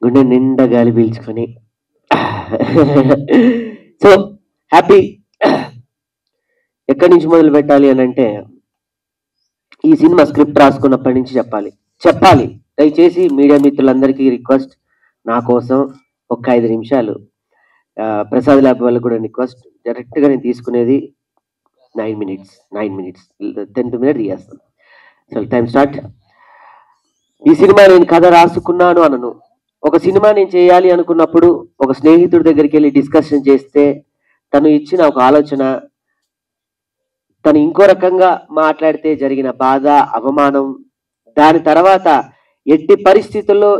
గుండె నిండా గాలి పీల్చుకొని సో హ్యాపీ. ఎక్కడి నుంచి మొదలు పెట్టాలి అని అంటే, ఈ సినిమా స్క్రిప్ట్ రాసుకున్నప్పటి నుంచి చెప్పాలి. దయచేసి మీడియా మిత్రులందరికీ రిక్వెస్ట్, నా కోసం ఒక 5 నిమిషాలు, ప్రసాద్ ల్యాబ్ వాళ్ళకి కూడా రిక్వెస్ట్. డైరెక్ట్గా నేను తీసుకునేది 9 minutes 10th minute తీయేస్తాను. So time start. ఈ సినిమా నేను కథ రాసుకున్నాను అనను. ఒక సినిమా నేను చేయాలి అనుకున్నప్పుడు ఒక స్నేహితుడి దగ్గరికి వెళ్ళి డిస్కషన్ చేస్తే తను ఇచ్చిన ఒక ఆలోచన, తను ఇంకో రకంగా మాట్లాడితే జరిగిన బాధ, అవమానం, దాని తర్వాత ఎట్టి పరిస్థితుల్లో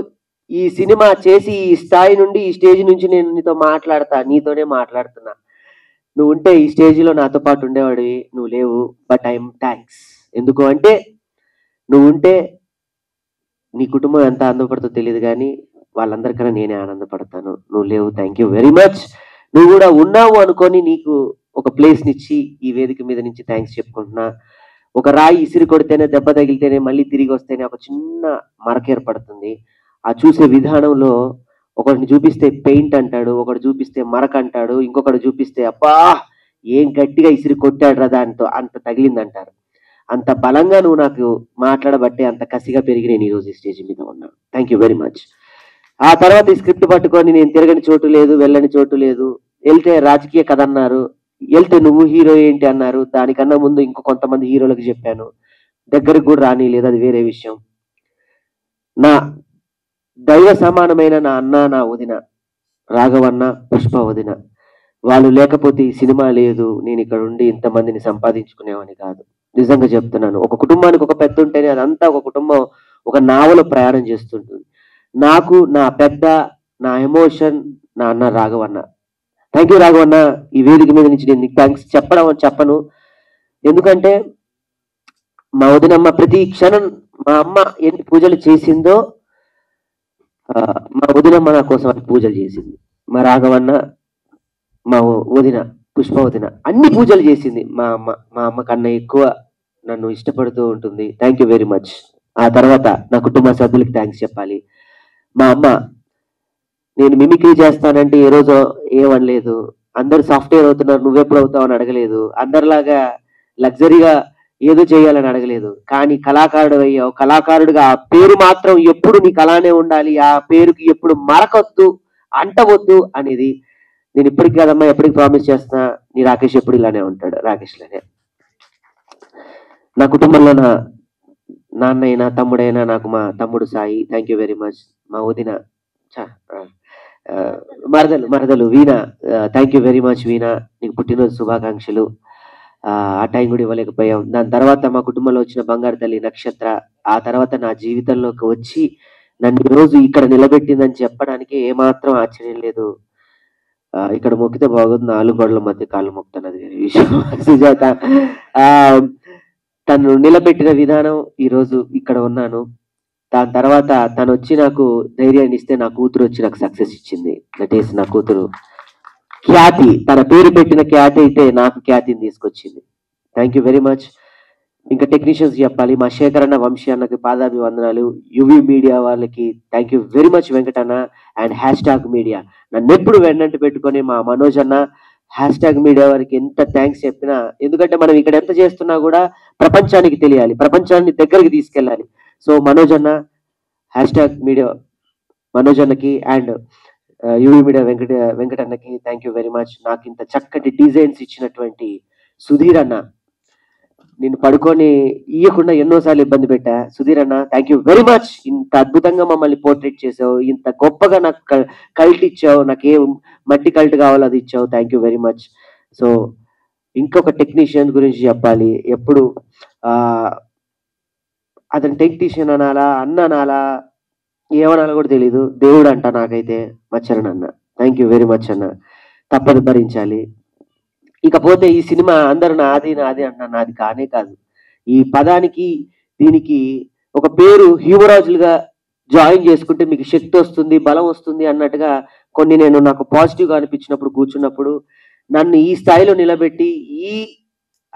ఈ సినిమా చేసి ఈ స్థాయి నుండి, ఈ స్టేజ్ నుంచి నేను నీతోనే మాట్లాడుతున్నా. నువ్వు ఉంటే ఈ స్టేజ్లో నాతో పాటు ఉండేవాడివి, నువ్వు లేవు. But I'm thanks. ఎందుకు అంటే, నువ్వు ఉంటే నీ కుటుంబం ఎంత ఆనందపడుతుందో తెలియదు, కానీ వాళ్ళందరికన్నా నేనే ఆనందపడతాను. నువ్వు లేవు, థ్యాంక్ యూ వెరీ మచ్. నువ్వు కూడా ఉన్నావు అనుకొని నీకు ఒక ప్లేస్నిచ్చి ఈ వేదిక మీద నుంచి థ్యాంక్స్ చెప్పుకుంటున్నా. ఒక రాయి ఇసిరి కొడితేనే, దెబ్బ తగిలితేనే, మళ్ళీ తిరిగి వస్తేనే ఒక చిన్న మరక ఏర్పడుతుంది. ఆ చూసే విధానంలో ఒకడిని చూపిస్తే పెయింట్ అంటాడు, ఒకడు చూపిస్తే మరక అంటాడు, ఇంకొకడు చూపిస్తే అబ్బా ఏం గట్టిగా ఇసిరి కొట్టాడు రా దాంతో అంత తగిలిందంటారు. అంత బలంగా నువ్వు నాకు మాట్లాడబట్టే అంత కసిగా పెరిగి నేను ఈరోజు ఈ స్టేజ్ మీద ఉన్నాను. Thank you very much. ఆ తర్వాత ఈ స్క్రిప్ట్ పట్టుకొని నేను తిరగని చోటు లేదు, వెళ్ళని చోటు లేదు, వెళ్తే రాజకీయ కథ అన్నారు, వెళ్తే నువ్వు హీరో ఏంటి అన్నారు. దానికన్నా ముందు ఇంకో కొంతమంది హీరోలకు చెప్పాను, దగ్గరకు కూడా రాని లేదు, అది వేరే విషయం. నా దైవ సమానమైన నా అన్న, నా వదిన రాఘవన్న, పుష్ప వదిన, వాళ్ళు లేకపోతే ఈ సినిమా లేదు, నేను ఇక్కడ ఉండి ఇంతమందిని సంపాదించుకునేవాని కాదు. నిజంగా చెప్తున్నాను. ఒక కుటుంబానికి ఒక పెద్ద ఉంటేనే అదంతా ఒక కుటుంబం ఒక నావలో ప్రయాణం చేస్తుంటుంది. నాకు నా పెద్ద, నా ఎమోషన్ నా అన్న రాఘవన్న. Thank you రాఘవన్న. ఈ వేదిక మీద నుంచి నేను నీకు థ్యాంక్స్ చెప్పను, ఎందుకంటే మా వదినమ్మ ప్రతి క్షణం, మా అమ్మ ఎన్ని పూజలు చేసిందో మా వదినమ్మ నా కోసం అన్ని పూజలు చేసింది. మా రాఘవన్న, మా వదిన పుష్ప వదిన అన్ని పూజలు చేసింది. మా అమ్మ కన్నా ఎక్కువ నన్ను ఇష్టపడుతూ ఉంటుంది. Thank you very much. ఆ తర్వాత నా కుటుంబ సభ్యులకి థ్యాంక్స్ చెప్పాలి. మా అమ్మ, నేను మిమిక్రీ చేస్తానంటే ఏ రోజు ఏమనలేదు. అందరు సాఫ్ట్వేర్ అవుతున్నారు, నువ్వెప్పుడు అవుతావు అని అడగలేదు. అందరిలాగా లగ్జరీగా ఏదో చేయాలని అడగలేదు. కానీ కళాకారుడు అయ్యావు. కళాకారుడిగా ఆ పేరు మాత్రం ఎప్పుడు నీకు అలానే ఉండాలి, ఆ పేరుకి ఎప్పుడు మరకొద్దు, అంటవద్దు అనేది నేను ఇప్పటికి కదమ్మా, ఎప్పటికి ప్రామిస్ చేస్తున్నా. నీ రాకేష్ ఎప్పుడు ఇలానే ఉంటాడు, రాకేష్ లానే. నా కుటుంబంలో నా నాన్నైనా తమ్ముడైనా నాకు మా తమ్ముడు Sai, thank you very much. మా వదిన మరదలు వీణ, థ్యాంక్ యూ వెరీ మచ్ వీణ, నీకు పుట్టినరోజు శుభాకాంక్షలు. ఆ టైం కూడా ఇవ్వలేకపోయాం. దాని తర్వాత మా కుటుంబంలో వచ్చిన బంగారు తల్లి నక్షత్ర, ఆ తర్వాత నా జీవితంలోకి వచ్చి నన్ను ఈరోజు ఇక్కడ నిలబెట్టిందని చెప్పడానికి ఏమాత్రం ఆశ్చర్యం లేదు. ఇక్కడ మొక్కితే బాగుంది, 4 గోడల మధ్య కాళ్ళు మొక్కుతాను, అది వేరే విషయం. సుజాత తను నిలబెట్టిన విధానం ఈరోజు ఇక్కడ ఉన్నాను. దాని తర్వాత తను వచ్చి నాకు ధైర్యాన్ని ఇస్తే నా కూతురు వచ్చి నాకు సక్సెస్ ఇచ్చింది. దట్ ఈస్ నా కూతురు ఖ్యాతి. తన పేరు పెట్టిన ఖ్యాతి అయితే నాకు ఖ్యాతిని తీసుకొచ్చింది. Thank you very much. ఇంకా టెక్నీషియన్స్ చెప్పాలి. మా శేఖరన్న, వంశీ అన్నకి పాదాభివందనాలు. యువి మీడియా వాళ్ళకి thank you very much Venkatanna. And hash media నన్ను ఎప్పుడు వెన్నంటి పెట్టుకొని మా మనోజ్ అన్న, హ్యాష్ మీడియా వారికి ఎంత థ్యాంక్స్ చెప్పినా, ఎందుకంటే మనం ఇక్కడ ఎంత చేస్తున్నా కూడా ప్రపంచానికి తెలియాలి, ప్రపంచాన్ని దగ్గరికి తీసుకెళ్ళాలి. సో మనోజ్ అన్న, హ్యాష్ మీడియా మనోజ్ అన్నకి అండ్ యువి మీడియా వెంకటన్నకి థ్యాంక్ యూ వెరీ మచ్. నాకు ఇంత చక్కటి డిజైన్స్ ఇచ్చినటువంటి సుధీర్ అన్న, నేను పడుకొని ఇయ్యకుండా ఎన్నోసార్లు ఇబ్బంది పెట్టా. సుధీర్ అన్న థ్యాంక్ యూ వెరీ మచ్. ఇంత అద్భుతంగా మమ్మల్ని పోర్ట్రేట్ చేసావు, ఇంత గొప్పగా నాకు కల్ట్ ఇచ్చావు, నాకేం మట్టి కల్ట్ కావాలో అది ఇచ్చావు. Thank you very much. So ఇంకొక టెక్నీషియన్ గురించి చెప్పాలి. ఎప్పుడు అతను టెక్నీషియన్ అనాలా, అన్న అనాలా, ఏమనాలో కూడా తెలీదు, దేవుడు అంట నాకైతే. మచ్చరన్ అన్న థ్యాంక్ యూ వెరీ మచ్ అన్న, తప్పదు భరించాలి. ఇకపోతే ఈ సినిమా అందరూ నాది అంటున్నారు, నాది కానే కాదు. ఈ పదానికి దీనికి ఒక పేరు హ్యూమరాజులుగా జాయిన్ చేసుకుంటే మీకు శక్తి వస్తుంది, బలం వస్తుంది అన్నట్టుగా కొన్ని నాకు పాజిటివ్గా అనిపించినప్పుడు, కూర్చున్నప్పుడు నన్ను ఈ స్థాయిలో నిలబెట్టి ఈ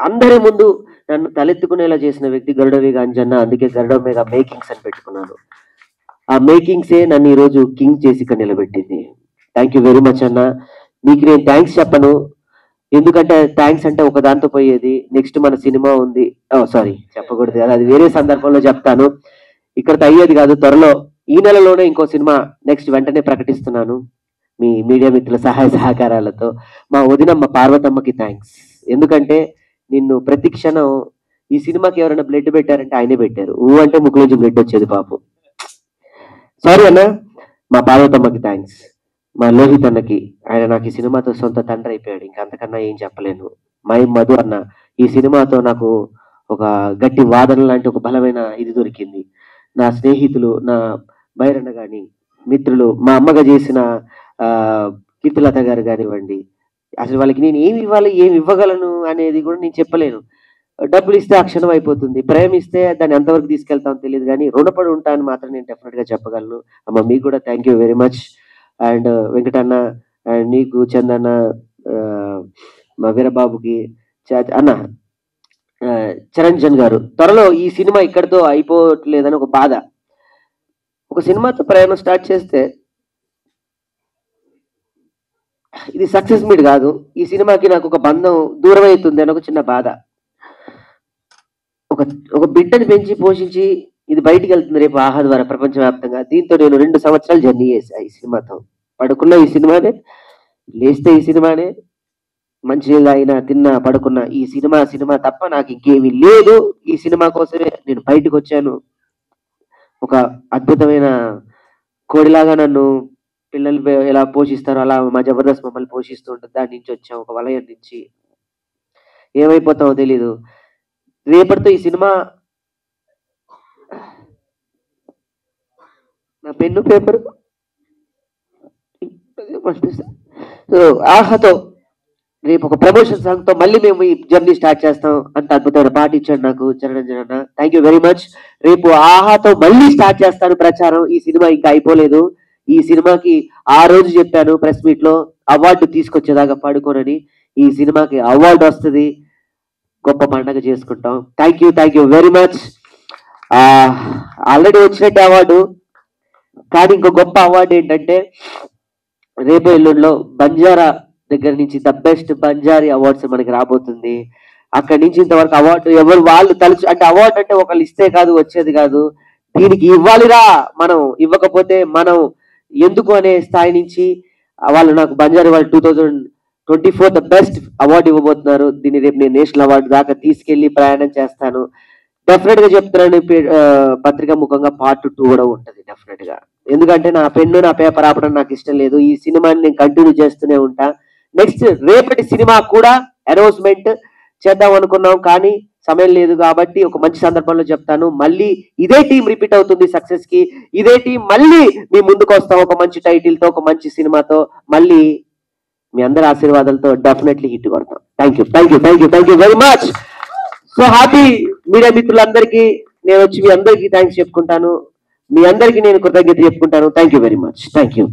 అందరి ముందు నన్ను తలెత్తుకునేలా చేసిన వ్యక్తి గరుడవేగ అంజన్న. అందుకే గరుడవేగ మేకింగ్స్ అని పెట్టుకున్నాను. ఆ మేకింగ్సే నన్ను ఈరోజు కింగ్ చేసి ఇక్కడ నిలబెట్టింది. థ్యాంక్ యూ వెరీ మచ్ అన్న. నీకు నేను థ్యాంక్స్ చెప్పను, ఎందుకంటే థ్యాంక్స్ అంటే ఒక దాంతో పోయేది. నెక్స్ట్ మన సినిమా ఉంది, సారీ చెప్పకూడదు కదా, అది వేరే సందర్భంలో చెప్తాను. ఇక్కడతో అయ్యేది కాదు. త్వరలో ఈ నెలలోనే ఇంకో సినిమా నెక్స్ట్ వెంటనే ప్రకటిస్తున్నాను మీ మీడియా మిత్రుల సహాయ సహకారాలతో. మా వదినమ్మ పార్వతమ్మకి థ్యాంక్స్, ఎందుకంటే నిన్ను ప్రతి క్షణం ఈ సినిమాకి ఎవరైనా బ్లడ్ పెట్టారంటే ఆయనే పెట్టారు. అంటే ముక్కులోంచి బ్లడ్ వచ్చేది పాపం. సారీ అన్న. మా పార్వతమ్మకి థ్యాంక్స్. మా లోహిత్ అన్నకి, ఆయన నాకు ఈ సినిమాతో సొంత తండ్రి అయిపోయాడు, ఇంకా అంతకన్నా ఏం చెప్పలేను. మై మధు అన్న, ఈ సినిమాతో నాకు ఒక గట్టి వాదన లాంటి ఒక బలమైన ఇది దొరికింది. నా స్నేహితులు, నా బైరన్న కానీ మిత్రులు, మా అమ్మగా చేసిన కీర్తిలత గారు కానివ్వండి, అసలు వాళ్ళకి నేను ఏమి ఇవ్వాలి, ఏమి ఇవ్వగలను అనేది కూడా నేను చెప్పలేను. డబ్బులు ఇస్తే ఆ క్షణం అయిపోతుంది, ప్రేమిస్తే దాన్ని ఎంతవరకు తీసుకెళ్తామో తెలియదు, కానీ రుణపడి ఉంటాను మాత్రం నేను డెఫినెట్గా చెప్పగలను. అమ్మ మీకు కూడా thank you very much. And Venkatanna, and నీకు చందన్న, మా వీరబాబుకి అన్న, చిరంజన్ గారు. త్వరలో ఈ సినిమా ఇక్కడితో అయిపోవట్లేదని ఒక బాధ. ఒక సినిమాతో ప్రయాణం స్టార్ట్ చేస్తే ఇది సక్సెస్ మీట్ కాదు, ఈ సినిమాకి నాకు ఒక బంధం దూరం అవుతుంది అని ఒక చిన్న బాధ. ఒక బిడ్డని పెంచి పోషించి ఇది బయటికి వెళ్తుంది రేపు ఆహా ద్వారా ప్రపంచవ్యాప్తంగా. దీంతో నేను 2 సంవత్సరాలు జర్నీ చేశా ఈ సినిమాతో. పడుకున్న ఈ సినిమానే, లేస్తే ఈ సినిమానే, మంచిగా అయినా తిన్నా పడుకున్నా ఈ సినిమా తప్ప నాకు ఇంకేమీ లేదు. ఈ సినిమా కోసమే నేను బయటకు వచ్చాను. ఒక అద్భుతమైన కోడిలాగా నన్ను పిల్లలు ఎలా పోషిస్తారో అలా మా జబర్దస్త్ మమ్మల్ని పోషిస్తూ ఉంటుంది. దాని నుంచి వచ్చాం, ఒక వలయం నుంచి. ఏమైపోతామో తెలీదు. రేపటితో ఈ సినిమా, నా పెన్ను పేపరు ఆహాతో రేపు ఒక ప్రమోషన్ సాంగ్ తో మళ్ళీ మేము ఈ జర్నీ స్టార్ట్ చేస్తాం. అంత అద్భుతమైన పాట ఇచ్చాడు నాకు చిరంజన్ అన్న. Thank you very much. రేపు ఆహాతో మళ్ళీ స్టార్ట్ చేస్తాను ప్రచారం. ఈ సినిమా ఇంకా అయిపోలేదు. ఈ సినిమాకి ఆ రోజు చెప్పాను ప్రెస్ మీట్ లో, అవార్డు తీసుకొచ్చేదాకా పడుకోనని. ఈ సినిమాకి అవార్డు వస్తుంది, గొప్ప పండగ చేసుకుంటాం. Thank you very much. Already వచ్చినట్టు అవార్డు, కానీ ఇంకో గొప్ప అవార్డు ఏంటంటే రేపు ఎల్లుండిలో బంజారా దగ్గర నుంచి ద బెస్ట్ బంజారీ అవార్డ్స్ మనకి రాబోతుంది. అక్కడి నుంచి ఇంతవరకు అవార్డు ఎవరు వాళ్ళు తలుచు, అంటే అవార్డు అంటే ఒకళ్ళు ఇస్తే కాదు, వచ్చేది కాదు, దీనికి ఇవ్వాలిరా మనం, ఇవ్వకపోతే మనం ఎందుకు అనే స్థాయి నుంచి వాళ్ళు నాకు బంజారీ వాళ్ళు 2024 ద బెస్ట్ అవార్డు ఇవ్వబోతున్నారు. దీన్ని రేపు నేను నేషనల్ అవార్డు దాకా తీసుకెళ్లి ప్రయాణం చేస్తాను. డెఫినెట్ గా చెప్తున్నాను, పత్రికా ముఖంగా పార్ట్ 2 కూడా ఉంటుంది డెఫినెట్ గా. ఎందుకంటే నా పెన్ను నా పేపర్ ఆపడం నాకు ఇష్టం లేదు. ఈ సినిమాని నేను కంటిన్యూ చేస్తూనే ఉంటా. నెక్స్ట్ రేపటి సినిమా కూడా అనౌన్స్మెంట్ చేద్దాం అనుకున్నాం, కానీ సమయం లేదు కాబట్టి ఒక మంచి సందర్భంలో చెప్తాను. మళ్ళీ ఇదే టీం రిపీట్ అవుతుంది సక్సెస్ కి. ఇదే టీం మళ్ళీ మీ ముందుకు వస్తాం ఒక మంచి టైటిల్ తో, ఒక మంచి సినిమాతో. మళ్ళీ మీ అందరి ఆశీర్వాదాలతో డెఫినెట్లీ హిట్ కొడతాం. Thank you very much. So happy. Media మిత్రులందరికీ నేను వచ్చి మీ అందరికీ థ్యాంక్స్ చెప్పుకుంటాను, మీ అందరికీ నేను కృతజ్ఞత చెప్పుకుంటాను. Thank you very much. Thank you.